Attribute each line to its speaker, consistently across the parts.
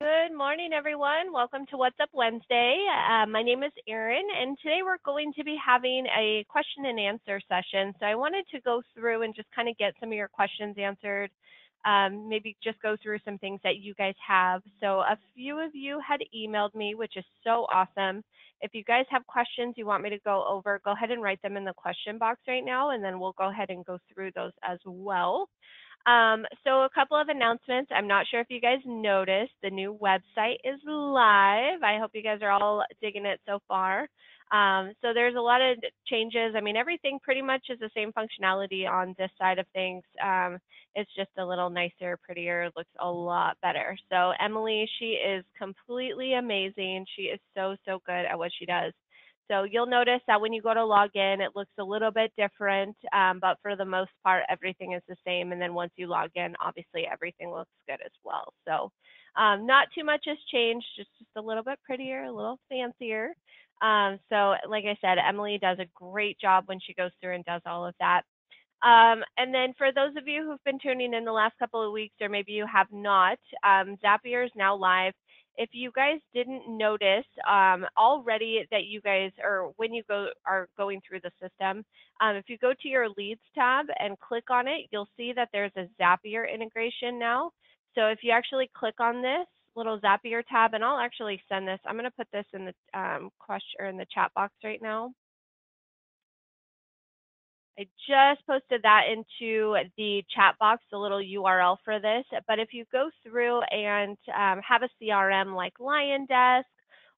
Speaker 1: Good morning, everyone. Welcome to What's Up Wednesday. My name is Erin, and today we're going to be having a question and answer session. So I wanted to go through and just kind of get some of your questions answered, maybe just go through some things that you guys have. So a few of you had emailed me, which is so awesome. If you guys have questions you want me to go over, go ahead and write them in the question box right now, and then we'll go ahead and go through those as well. So a couple of announcements. I'm not sure if you guys noticed, the new website is live. I hope you guys are all digging it so far. So there's a lot of changes. I mean, everything pretty much is the same functionality on this side of things. It's just a little nicer, prettier, looks a lot better. So Emily, she is completely amazing. She is so, so good at what she does. So you'll notice that when you go to log in, it looks a little bit different, but for the most part, everything is the same. And then once you log in, obviously everything looks good as well. So not too much has changed, just a little bit prettier, a little fancier. So like I said, Emily does a great job when she goes through and does all of that. And then for those of you who've been tuning in the last couple of weeks, or maybe you have not, Zapier is now live. If you guys didn't notice already that you guys, or when you are going through the system, if you go to your leads tab and click on it, you'll see that there's a Zapier integration now. So if you actually click on this little Zapier tab, and I'll actually send this, I'm going to put this in the question or in the chat box right now. I just posted that into the chat box, the little URL for this. But if you go through and have a CRM like LionDesk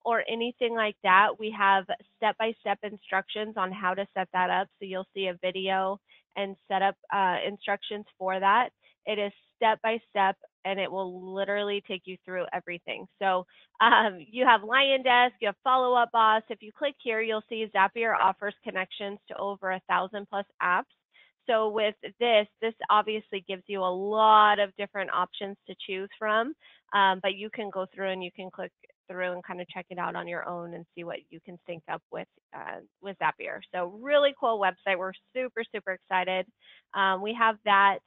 Speaker 1: or anything like that, we have step-by-step instructions on how to set that up. So you'll see a video and setup instructions for that. It is step-by-step, and it will literally take you through everything. So you have LionDesk, you have Follow-Up Boss. If you click here, you'll see Zapier offers connections to over 1,000+ apps. So with this obviously gives you a lot of different options to choose from, but you can go through and you can click through and kind of check it out on your own and see what you can sync up with Zapier. So really cool website. We're super, super excited. We have that.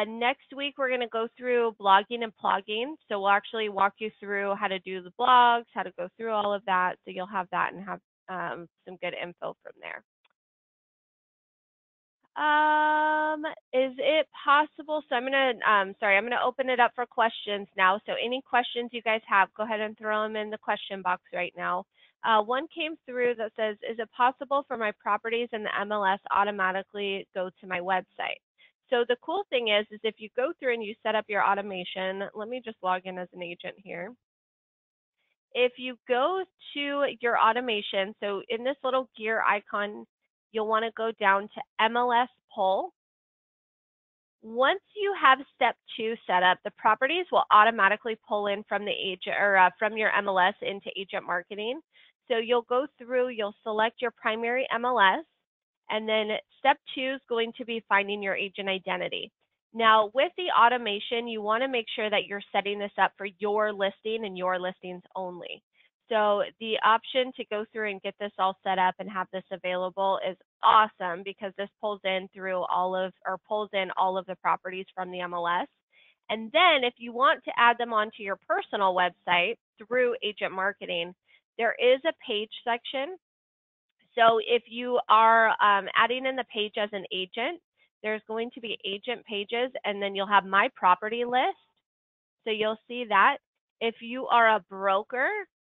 Speaker 1: Next week, we're going to go through blogging and plugging. So we'll actually walk you through how to do the blogs, how to go through all of that. So you'll have that and have some good info from there. Is it possible? So I'm going to open it up for questions now. So any questions you guys have, go ahead and throw them in the question box right now. One came through that says, is it possible for my properties in the MLS automatically go to my website? So the cool thing is if you go through and you set up your automation, let me just log in as an agent here. If you go to your automation, so in this little gear icon, you'll want to go down to MLS pull. Once you have step 2 set up, the properties will automatically pull in from the agent or from your MLS into agent marketing. So you'll go through, you'll select your primary MLS. And then step 2 is going to be finding your agent identity. Now, with the automation, you want to make sure that you're setting this up for your listing and your listings only. So the option to go through and get this all set up and have this available is awesome because this pulls in all of the properties from the MLS. And then if you want to add them onto your personal website through agent marketing, there is a page section. So if you are adding in the page as an agent, there's going to be agent pages, and then you'll have my property list. So you'll see that. If you are a broker,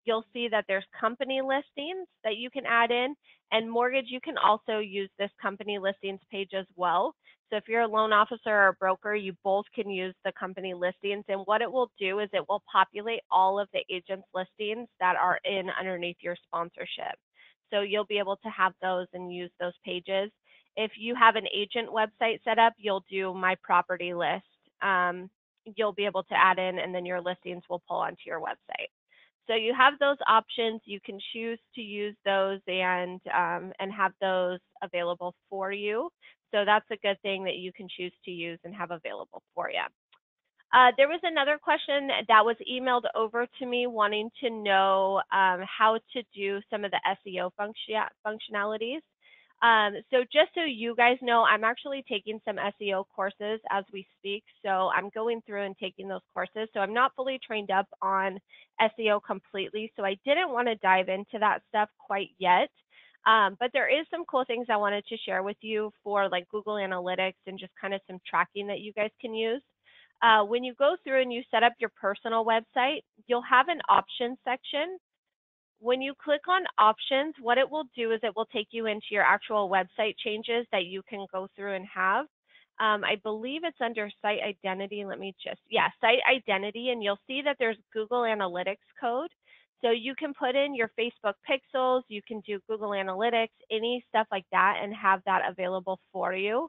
Speaker 1: you'll see that there's company listings that you can add in, and mortgage, you can also use this company listings page as well. So if you're a loan officer or a broker, you both can use the company listings, and what it will do is it will populate all of the agents' listings that are in underneath your sponsorship. So you'll be able to have those and use those pages. If you have an agent website set up, you'll do my property list. You'll be able to add in, and then your listings will pull onto your website. So you have those options. You can choose to use those and have those available for you. So that's a good thing that you can choose to use and have available for you. There was another question that was emailed over to me wanting to know how to do some of the SEO functionalities. So just so you guys know, I'm actually taking some SEO courses as we speak. So I'm going through and taking those courses. So I'm not fully trained up on SEO completely. So I didn't want to dive into that stuff quite yet. But there is some cool things I wanted to share with you for like Google Analytics and just kind of some tracking that you guys can use. When you go through and you set up your personal website, you'll have an options section. When you click on options, what it will do is it will take you into your actual website changes that you can go through and have. I believe it's under site identity. Let me just, yeah, site identity, and you'll see that there's Google Analytics code. So you can put in your Facebook pixels, you can do Google Analytics, any stuff like that, and have that available for you.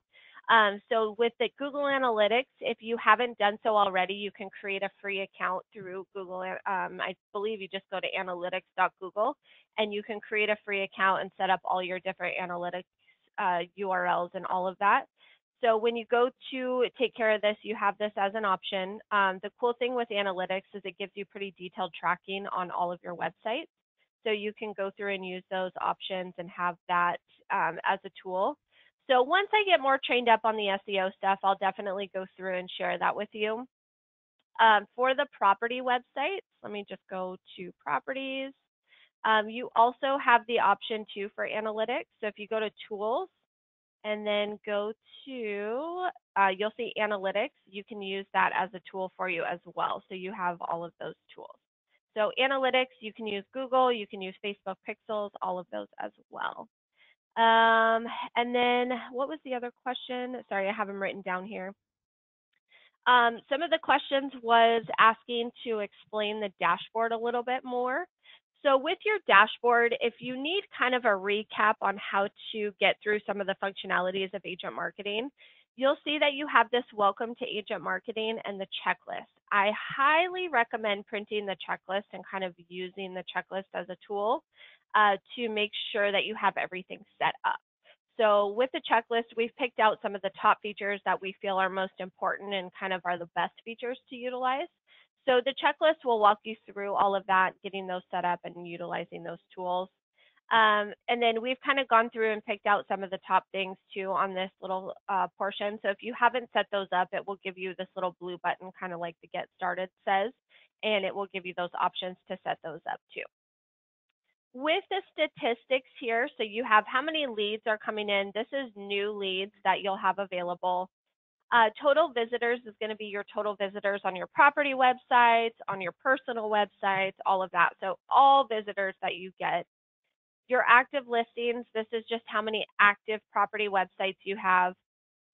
Speaker 1: So with the Google Analytics, if you haven't done so already, you can create a free account through Google. I believe you just go to analytics.google and you can create a free account and set up all your different analytics URLs and all of that. So when you go to take care of this, you have this as an option. The cool thing with analytics is it gives you pretty detailed tracking on all of your websites. So you can go through and use those options and have that as a tool. So once I get more trained up on the SEO stuff, I'll definitely go through and share that with you. For the property websites, let me just go to properties. You also have the option too for analytics. So if you go to tools and then go to, you'll see analytics, you can use that as a tool for you as well. So you have all of those tools. So analytics, you can use Google, you can use Facebook Pixels, all of those as well. And then what was the other question? Sorry, I have them written down here. Some of the questions was asking to explain the dashboard a little bit more. So with your dashboard, if you need kind of a recap on how to get through some of the functionalities of agent marketing, you'll see that you have this welcome to agent marketing and the checklist. I highly recommend printing the checklist and kind of using the checklist as a tool to make sure that you have everything set up. So with the checklist, we've picked out some of the top features that we feel are most important and kind of are the best features to utilize. So the checklist will walk you through all of that, getting those set up and utilizing those tools. And then we've kind of gone through and picked out some of the top things too on this little portion. So if you haven't set those up, it will give you this little blue button, kind of like the Get Started says, and it will give you those options to set those up too. With the statistics here, so you have how many leads are coming in. This is new leads that you'll have available. Total visitors is going to be your total visitors on your property websites, on your personal websites, all of that. So all visitors that you get. Your active listings, this is just how many active property websites you have.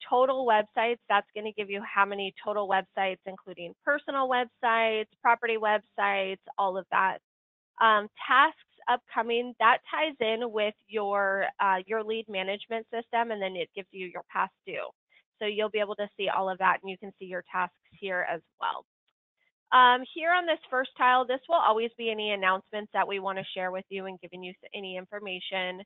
Speaker 1: Total websites, that's going to give you how many total websites, including personal websites, property websites, all of that. Tasks upcoming, that ties in with your lead management system, and then it gives you your past due. So you'll be able to see all of that, and you can see your tasks here as well. Here on this first tile, this will always be any announcements that we want to share with you and giving you any information.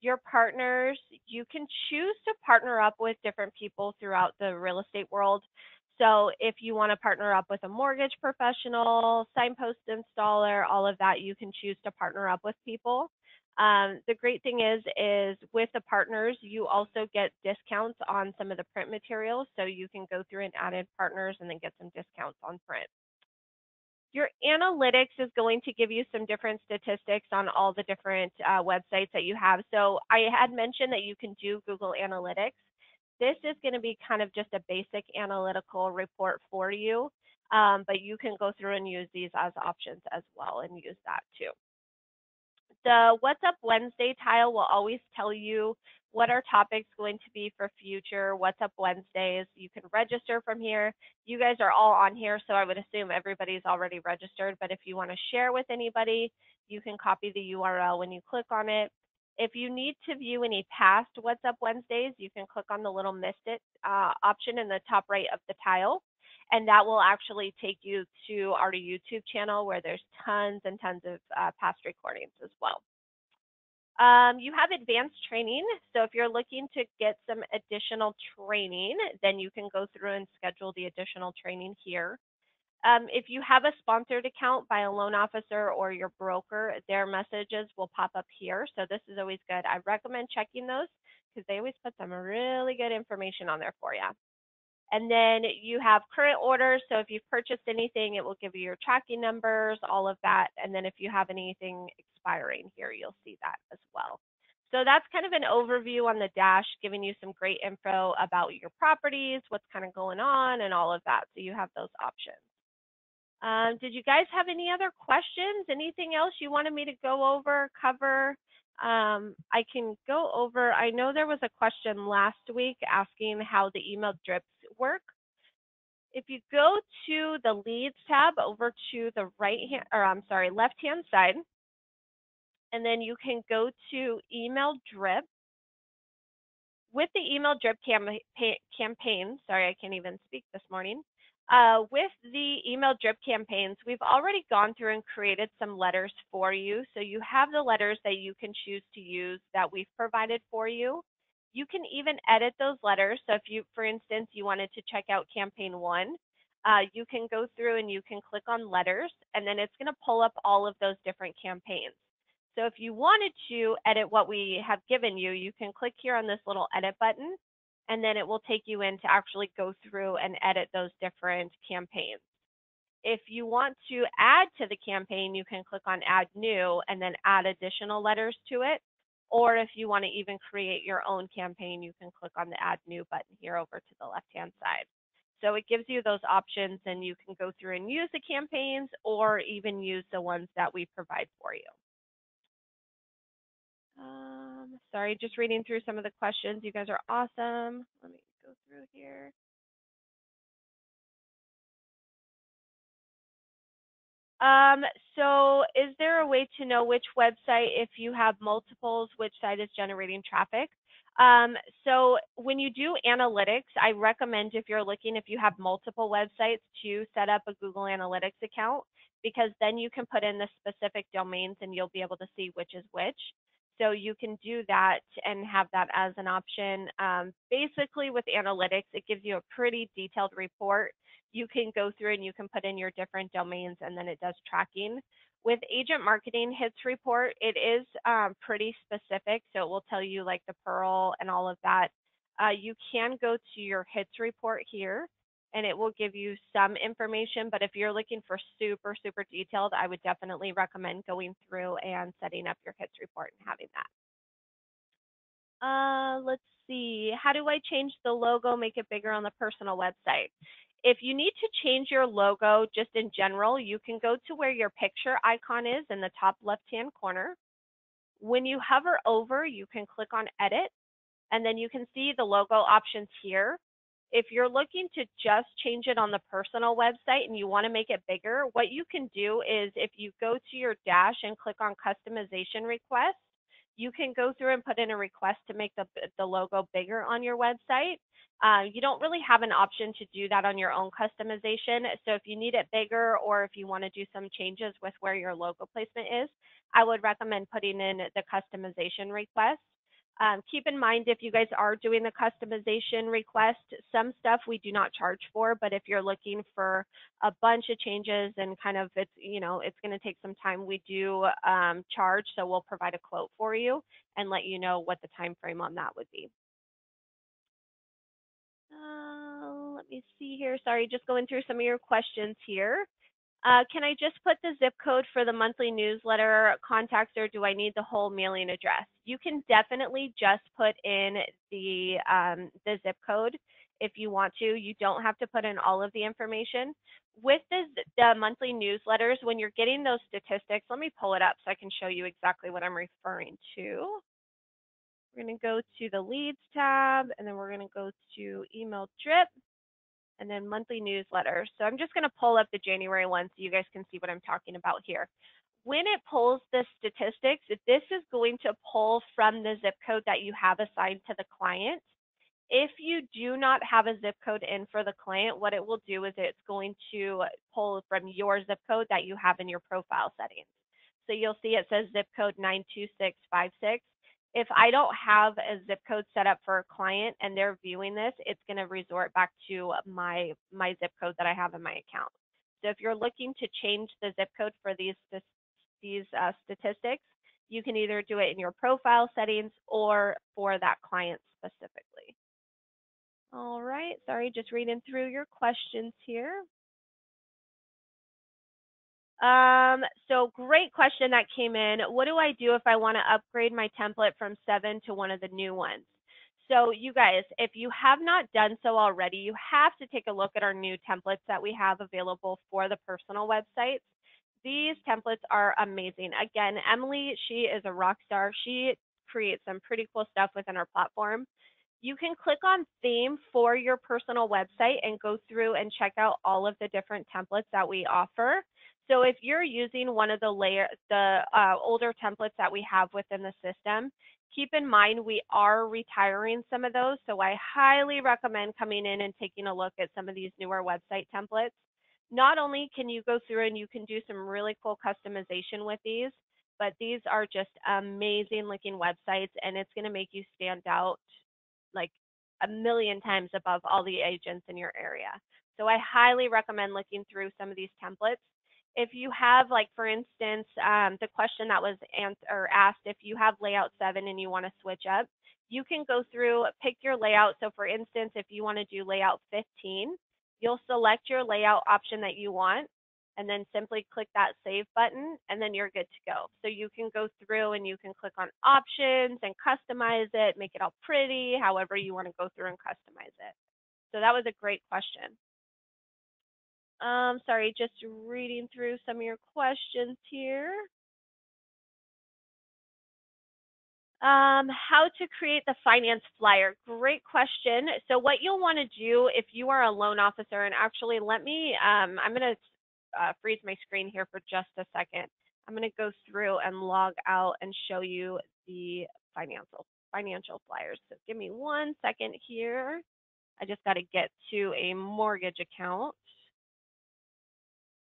Speaker 1: Your partners, you can choose to partner up with different people throughout the real estate world. So if you want to partner up with a mortgage professional, signpost installer, all of that, you can choose to partner up with people. The great thing is with the partners, you also get discounts on some of the print materials. So you can go through and add in partners and then get some discounts on print. Your analytics is going to give you some different statistics on all the different websites that you have. So I had mentioned that you can do Google Analytics. This is going to be kind of just a basic analytical report for you, but you can go through and use these as options as well and use that too. The What's Up Wednesday tile will always tell you what our topic's going to be for future What's Up Wednesdays. You can register from here. You guys are all on here, so I would assume everybody's already registered, but if you want to share with anybody, you can copy the URL when you click on it. If you need to view any past What's Up Wednesdays, you can click on the little Missed It option in the top right of the tile, and that will actually take you to our YouTube channel where there's tons and tons of past recordings as well. You have advanced training. So if you're looking to get some additional training, then you can go through and schedule the additional training here. If you have a sponsored account by a loan officer or your broker, their messages will pop up here. So this is always good. I recommend checking those because they always put some really good information on there for you. And then you have current orders. So if you've purchased anything, it will give you your tracking numbers, all of that. And then if you have anything expiring here, you'll see that as well. So that's kind of an overview on the dash, giving you some great info about your properties, what's kind of going on, and all of that. So you have those options. Did you guys have any other questions? Anything else you wanted me to go over, cover? I can go over, I know there was a question last week asking how the email drips work. If you go to the leads tab over to the left hand side, and then you can go to email drip. With the email drip campaign, sorry, I can't even speak this morning. With the email drip campaigns, we've already gone through and created some letters for you. So you have the letters that you can choose to use that we've provided for you. You can even edit those letters. So if you, for instance, you wanted to check out campaign 1, you can go through and you can click on letters, and then it's going to pull up all of those different campaigns. So if you wanted to edit what we have given you, you can click here on this little edit button, and then it will take you in to actually go through and edit those different campaigns. If you want to add to the campaign, you can click on add new and then add additional letters to it. Or if you want to even create your own campaign, you can click on the add new button here over to the left-hand side. So it gives you those options, and you can go through and use the campaigns or even use the ones that we provide for you. Sorry, just reading through some of the questions. You guys are awesome. Let me go through here. So is there a way to know which website, if you have multiples, which site is generating traffic? So when you do analytics, I recommend, if you're looking, if you have multiple websites, to set up a Google Analytics account, because then you can put in the specific domains and you'll be able to see which is which. So you can do that and have that as an option. Basically with analytics, it gives you a pretty detailed report. You can go through and you can put in your different domains, and then it does tracking. With agent marketing hits report, it is pretty specific. So it will tell you like the Pearl and all of that. You can go to your hits report here, and it will give you some information. But if you're looking for super, super detailed, I would definitely recommend going through and setting up your hits report and having that. Let's see. How do I change the logo, make it bigger on the personal website? If you need to change your logo just in general, you can go to where your picture icon is in the top left-hand corner. When you hover over, you can click on edit, and then you can see the logo options here. If you're looking to just change it on the personal website and you want to make it bigger, what you can do is, if you go to your dash and click on customization request, you can go through and put in a request to make the logo bigger on your website. You don't really have an option to do that on your own customization. So if you need it bigger, or if you want to do some changes with where your logo placement is, I would recommend putting in the customization request. Keep in mind, if you guys are doing the customization request, some stuff we do not charge for, but if you're looking for a bunch of changes and kind of it's going to take some time, we do charge. So we'll provide a quote for you and let you know what the time frame on that would be. Let me see here. Sorry, just going through some of your questions here. Can I just put the zip code for the monthly newsletter contacts, or do I need the whole mailing address? You can definitely just put in the zip code if you want to. You don't have to put in all of the information. With the monthly newsletters, when you're getting those statistics, let me pull it up so I can show you exactly what I'm referring to. We're going to go to the leads tab, and then we're going to go to email drip, and then monthly newsletters. So I'm just going to pull up the January one so you guys can see what I'm talking about here. When it pulls the statistics, this is going to pull from the zip code that you have assigned to the client. If you do not have a zip code in for the client, what it will do is it's going to pull from your zip code that you have in your profile settings. So you'll see it says zip code 92656. If I don't have a zip code set up for a client and they're viewing this, it's going to resort back to my zip code that I have in my account. So if you're looking to change the zip code for these statistics, you can either do it in your profile settings or for that client specifically. All right, sorry, just reading through your questions here. So great question that came in. What do I do if I want to upgrade my template from 7 to one of the new ones? So you guys, if you have not done so already, you have to take a look at our new templates that we have available for the personal websites. These templates are amazing. Again, Emily, she is a rock star. She creates some pretty cool stuff within our platform. You can click on theme for your personal website and go through and check out all of the different templates that we offer. So if you're using one of the older templates that we have within the system, keep in mind we are retiring some of those. So I highly recommend coming in and taking a look at some of these newer website templates. Not only can you go through and you can do some really cool customization with these, but these are just amazing looking websites, and it's going to make you stand out like a million times above all the agents in your area. So I highly recommend looking through some of these templates. If you have, like for instance, the question that was asked, if you have layout 7 and you want to switch up, you can go through, pick your layout. So for instance, if you want to do layout 15, you'll select your layout option that you want, and then simply click that save button, and then you're good to go. So you can go through and you can click on options and customize it, make it all pretty, however you want to go through and customize it. So that was a great question. Sorry, just reading through some of your questions here. How to create the finance flyer? Great question. So what you'll want to do if you are a loan officer, and actually let me, I'm going to freeze my screen here for just a second. I'm going to go through and log out and show you the financial flyers. So give me 1 second here. I just got to get to a mortgage account.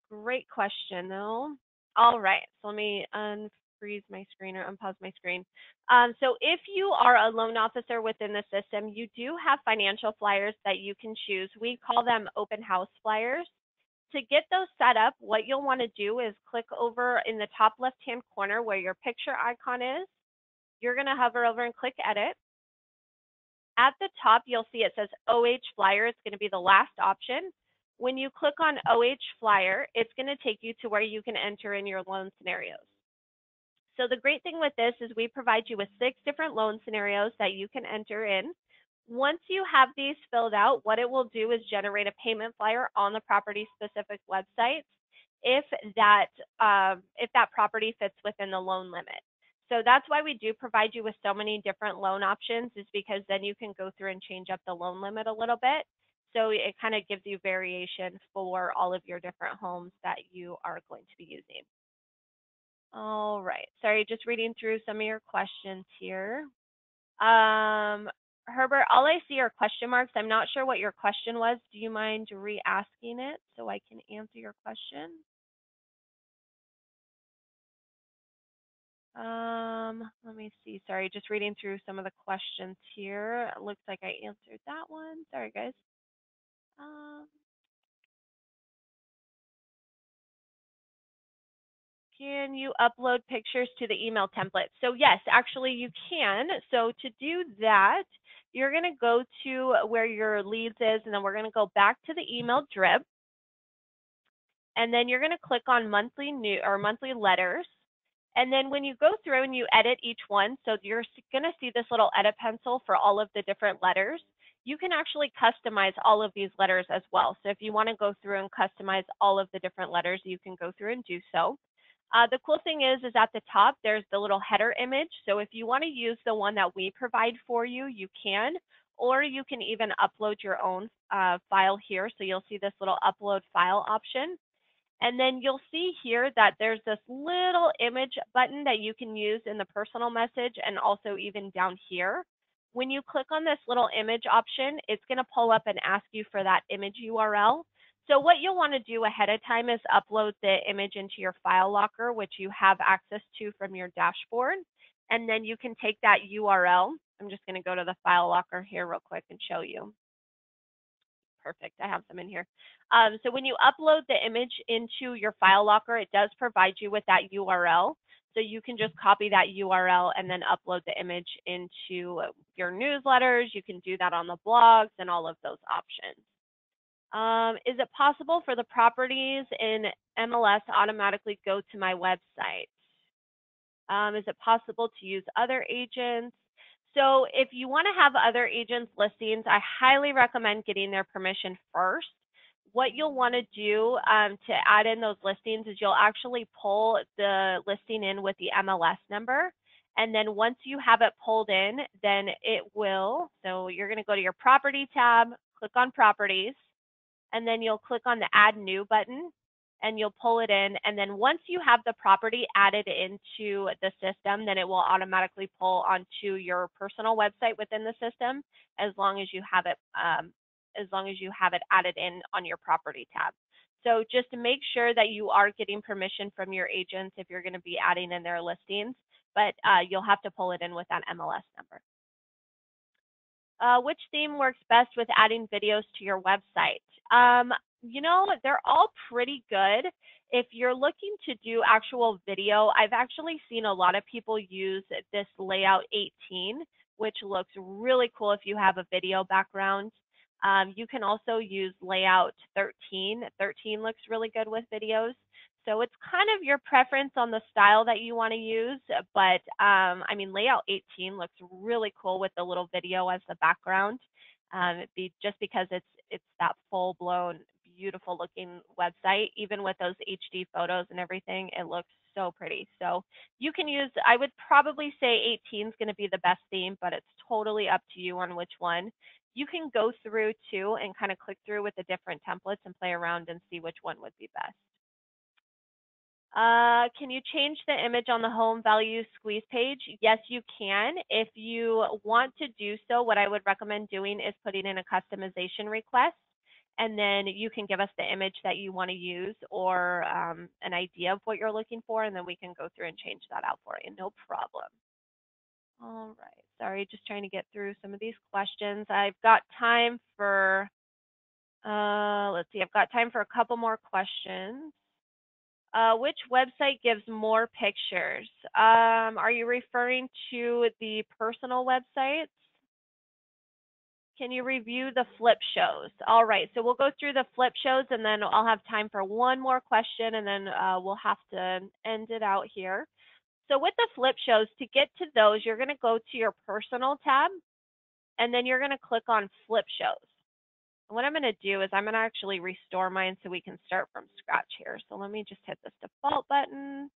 Speaker 1: Great question, though. All right, so let me unfreeze my screen or unpause my screen. So if you are a loan officer within the system, you do have financial flyers that you can choose. We call them open house flyers. To get those set up, what you'll want to do is click over in the top left-hand corner where your picture icon is. You're going to hover over and click edit. At the top, you'll see it says OH Flyer. It's going to be the last option. When you click on OH Flyer, it's going to take you to where you can enter in your loan scenarios. So the great thing with this is we provide you with 6 different loan scenarios that you can enter in. Once you have these filled out, what it will do is generate a payment flyer on the property specific websites if that property fits within the loan limit. So that's why we do provide you with so many different loan options, is because then you can go through and change up the loan limit a little bit. So it kind of gives you variation for all of your different homes that you are going to be using. All right, sorry, just reading through some of your questions here. Herbert, all I see are question marks. I'm not sure what your question was. Do you mind re-asking it so I can answer your question? Let me see. Sorry, just reading through some of the questions here. It looks like I answered that one. Sorry, guys. Can you upload pictures to the email template? So yes, actually you can. So to do that, you're going to go to where your leads is, and then we're going to go back to the email drip. And then you're going to click on monthly letters. And then when you go through and you edit each one, so you're going to see this little edit pencil for all of the different letters. You can actually customize all of these letters as well. So if you want to go through and customize all of the different letters, you can go through and do so. The cool thing is at the top, there's the little header image. So if you want to use the one that we provide for you, you can, or you can even upload your own file here. So you'll see this little upload file option. And then you'll see here that there's this little image button that you can use in the personal message, and also even down here. When you click on this little image option, it's going to pull up and ask you for that image URL. So what you'll want to do ahead of time is upload the image into your file locker, which you have access to from your dashboard. And then you can take that URL. I'm just going to go to the file locker here real quick and show you. Perfect, I have some in here. So when you upload the image into your file locker, it does provide you with that URL. So you can just copy that URL and then upload the image into your newsletters. You can do that on the blogs and all of those options. Is it possible for the properties in MLS automatically go to my website? Is it possible to use other agents? So if you want to have other agents' listings, I highly recommend getting their permission first. What you'll want to do to add in those listings is you'll actually pull the listing in with the MLS number. And then once you have it pulled in, then it will, so you're going to go to your property tab, click on properties, and then you'll click on the add new button and you'll pull it in. And then once you have the property added into the system, then it will automatically pull onto your personal website within the system as long as you have it added in on your property tab. So just to make sure that you are getting permission from your agents if you're going to be adding in their listings, but you'll have to pull it in with that MLS number. Which theme works best with adding videos to your website? You know, they're all pretty good. If you're looking to do actual video, I've actually seen a lot of people use this layout 18, which looks really cool if you have a video background. You can also use layout 13. 13 looks really good with videos. So it's kind of your preference on the style that you want to use, but I mean, layout 18 looks really cool with the little video as the background. Just because it's that full-blown, beautiful looking website, even with those HD photos and everything, it looks so pretty. So you can use, I would probably say 18 is going to be the best theme, but it's totally up to you on which one. You can go through too and kind of click through with the different templates and play around and see which one would be best. Can you change the image on the home value squeeze page? Yes, you can. If you want to do so, what I would recommend doing is putting in a customization request, and then you can give us the image that you want to use or an idea of what you're looking for, and then we can go through and change that out for you. No problem. All right. Sorry, just trying to get through some of these questions. I've got time for, let's see, I've got time for a couple more questions. Which website gives more pictures? Are you referring to the personal websites? Can you review the flip shows? All right, so we'll go through the flip shows and then I'll have time for one more question and then we'll have to end it out here. So with the flip shows, to get to those, you're going to go to your personal tab and then you're going to click on flip shows. And what I'm going to do is I'm going to actually restore mine so we can start from scratch here. So let me just hit this default button.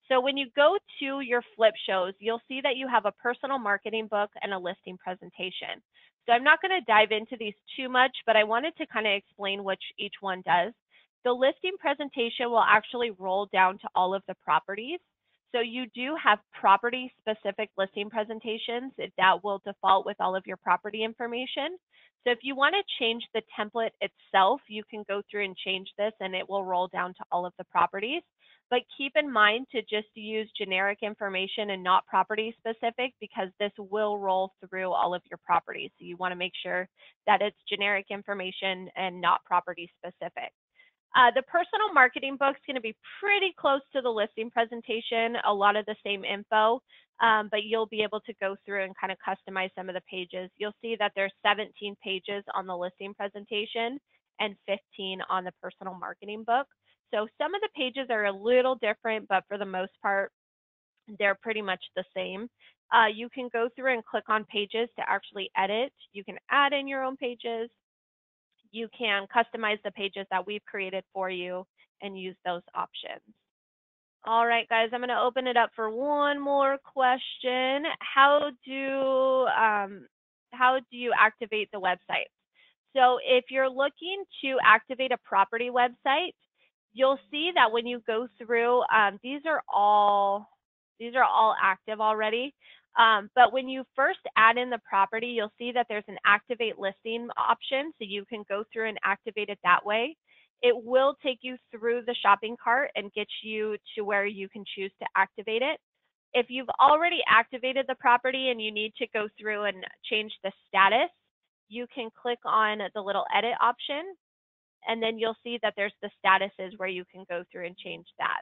Speaker 1: So when you go to your flip shows, you'll see that you have a personal marketing book and a listing presentation. So I'm not going to dive into these too much, but I wanted to kind of explain what each one does. The listing presentation will actually roll down to all of the properties. So you do have property specific listing presentations that will default with all of your property information. So if you want to change the template itself, you can go through and change this and it will roll down to all of the properties. But keep in mind to just use generic information and not property specific because this will roll through all of your properties. So you want to make sure that it's generic information and not property specific. The personal marketing book is going to be pretty close to the listing presentation, a lot of the same info, but you'll be able to go through and kind of customize some of the pages. You'll see that there's 17 pages on the listing presentation and 15 on the personal marketing book. So some of the pages are a little different, but for the most part, they're pretty much the same. You can go through and click on pages to actually edit. You can add in your own pages. You can customize the pages that we've created for you and use those options. All right, guys, I'm going to open it up for one more question. How do you activate the website? So if you're looking to activate a property website, you'll see that when you go through, these are all active already. But when you first add in the property, you'll see that there's an activate listing option, so you can go through and activate it that way. It will take you through the shopping cart and get you to where you can choose to activate it. If you've already activated the property and you need to go through and change the status, you can click on the little edit option, and then you'll see that there's the statuses where you can go through and change that.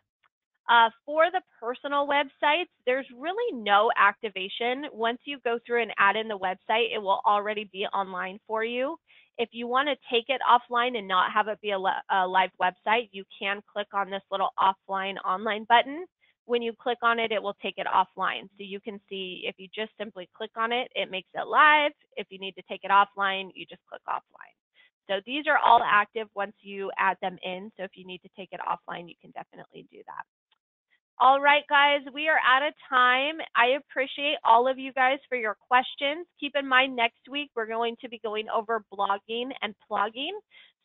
Speaker 1: For the personal websites, there's really no activation. Once you go through and add in the website, it will already be online for you. If you want to take it offline and not have it be a live website, you can click on this little offline online button. When you click on it, it will take it offline. So you can see if you just simply click on it, it makes it live. If you need to take it offline, you just click offline. So these are all active once you add them in. So if you need to take it offline, you can definitely do that. All right, guys, we are out of time. I appreciate all of you guys for your questions. Keep in mind, next week, we're going to be going over blogging and plugging.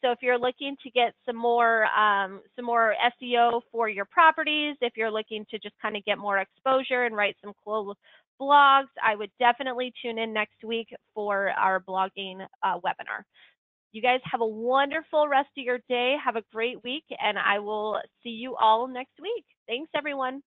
Speaker 1: So if you're looking to get some more SEO for your properties, if you're looking to just kind of get more exposure and write some cool blogs, I would definitely tune in next week for our blogging webinar. You guys have a wonderful rest of your day. Have a great week, and I will see you all next week. Thanks, everyone.